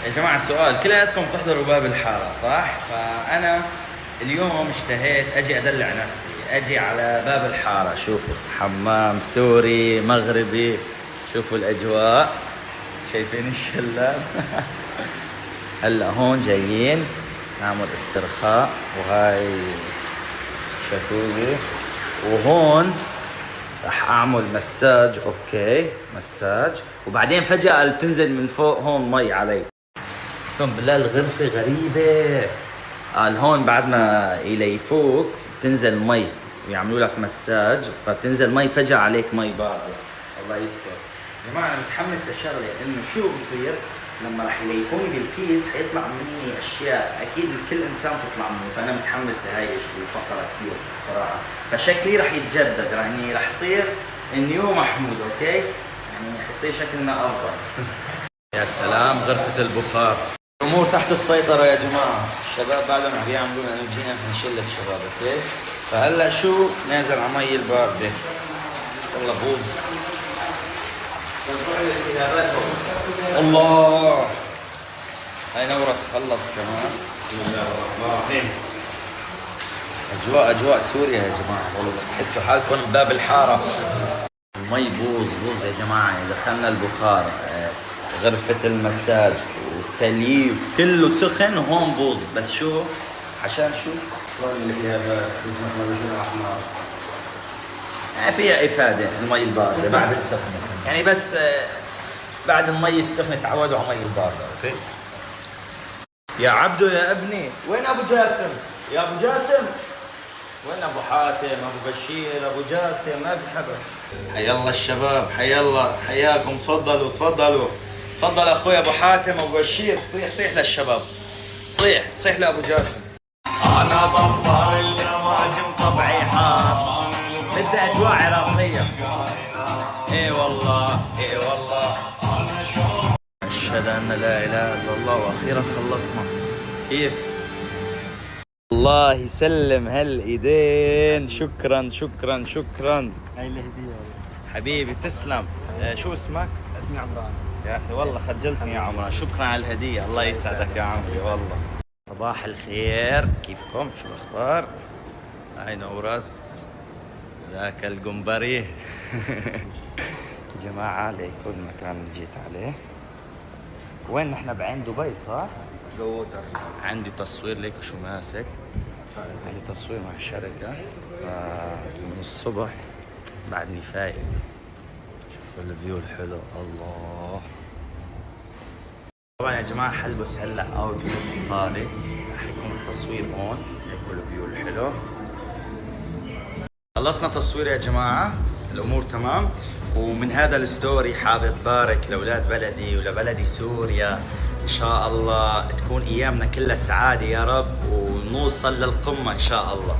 يا جماعة سؤال، كلياتكم تحضروا باب الحارة صح؟ فأنا اليوم اشتهيت أجي أدلع نفسي، أجي على باب الحارة. شوفوا حمام سوري مغربي، شوفوا الأجواء، شايفين الشلال؟ هلا هون جايين نعمل استرخاء، وهاي شاكوزي، وهون راح اعمل مساج. اوكي مساج، وبعدين فجأة بتنزل من فوق هون مي علي. قسم بالله الغرفة غريبة. قال هون بعد ما يليفوك بتنزل مي ويعملوا لك مساج، فبتنزل مي فجأة عليك مي باردة. الله يستر. يا جماعة أنا متحمس لشغلة، إنه شو بصير لما راح يليفوني بالكيس حيطلع مني أشياء، أكيد كل إنسان بتطلع منه، فأنا متحمس لهاي الفقرة كثير صراحة. فشكلي راح يتجدد، يعني راح يصير النيو محمود. أوكي يعني حيصير شكلنا أفضل. يا سلام غرفة البخار. الأمور تحت السيطرة يا جماعة، الشباب بعدهم عم يعملون إنه جينا نشيل الشباب. أوكي فهلا شو نازل على مي الباردة، والله بوز. الله هاي نورس خلص كمان. بسم الله الرحمن الرحيم. اجواء سوريا يا جماعه، والله بتحسوا حالكم بباب الحاره. المي بوز يا جماعه، دخلنا البخار، غرفه المساج والتلييف كله سخن، وهون بوز. بس شو عشان شو؟ اللي فيها اسمك مدرسة أحمر. فيها افاده المي البارده بعد السخنه، يعني بس بعد المي السخنه تعودوا على المي البارده. اوكي يا عبدو يا ابني، وين ابو جاسم؟ يا ابو جاسم وين ابو حاتم، ابو بشير، ابو جاسم؟ ما في حدا. حيا الله الشباب، حيا الله، حياكم. تفضلوا تفضل اخوي ابو حاتم، ابو بشير. صيح للشباب، صيح لابو جاسم. انا ضبار الجماجم طبعي حار، بدي اجواء عراقيه. اي والله اشهد ان لا اله الا الله، واخيرا خلصنا. كيف؟ الله يسلم هالايدين، شكرا. هاي الهدية حبيبي تسلم. شو اسمك؟ اسمي عمران. يا اخي والله خجلتني يا عمران، شكرا على الهديه. الله يسعدك يا عمري والله. صباح الخير، كيفكم؟ شو الاخبار؟ هاي نورس، ذاك القنبري. يا جماعه لكل مكان اللي جيت عليه. وين نحن؟ بعين دبي صح؟ جوترز. عندي تصوير ليك شو ماسك، عندي تصوير مع الشركة، من الصبح بعدني فايق. شوفوا الفيو الحلو. الله. طبعا يا جماعة حلبس هلا اوتفيت ايطالي، راح يكون التصوير هون. هيك الفيو الحلو. خلصنا تصوير يا جماعة، الامور تمام. ومن هذا الستوري حابب بارك لاولاد بلدي ولبلدي سوريا، ان شاء الله تكون ايامنا كلها سعادة يا رب، ونوصل للقمة ان شاء الله.